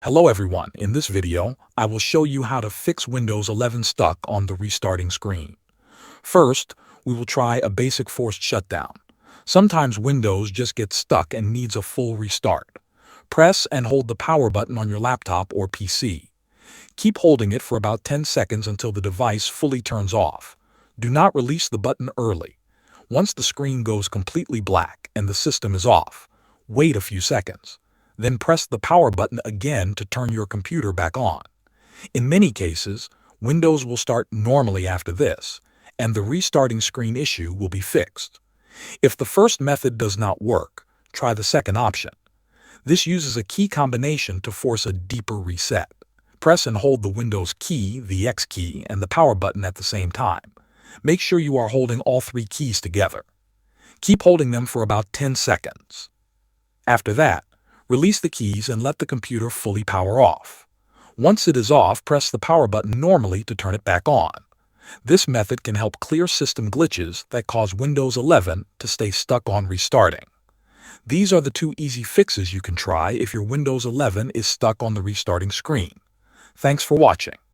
Hello everyone, in this video, I will show you how to fix Windows 11 stuck on the restarting screen. First, we will try a basic forced shutdown. Sometimes Windows just gets stuck and needs a full restart. Press and hold the power button on your laptop or PC. Keep holding it for about 10 seconds until the device fully turns off. Do not release the button early. Once the screen goes completely black and the system is off, wait a few seconds. Then press the power button again to turn your computer back on. In many cases, Windows will start normally after this, and the restarting screen issue will be fixed. If the first method does not work, try the second option. This uses a key combination to force a deeper reset. Press and hold the Windows key, the X key, and the power button at the same time. Make sure you are holding all three keys together. Keep holding them for about 10 seconds. After that, release the keys and let the computer fully power off. Once it is off, press the power button normally to turn it back on. This method can help clear system glitches that cause Windows 11 to stay stuck on restarting. These are the two easy fixes you can try if your Windows 11 is stuck on the restarting screen. Thanks for watching.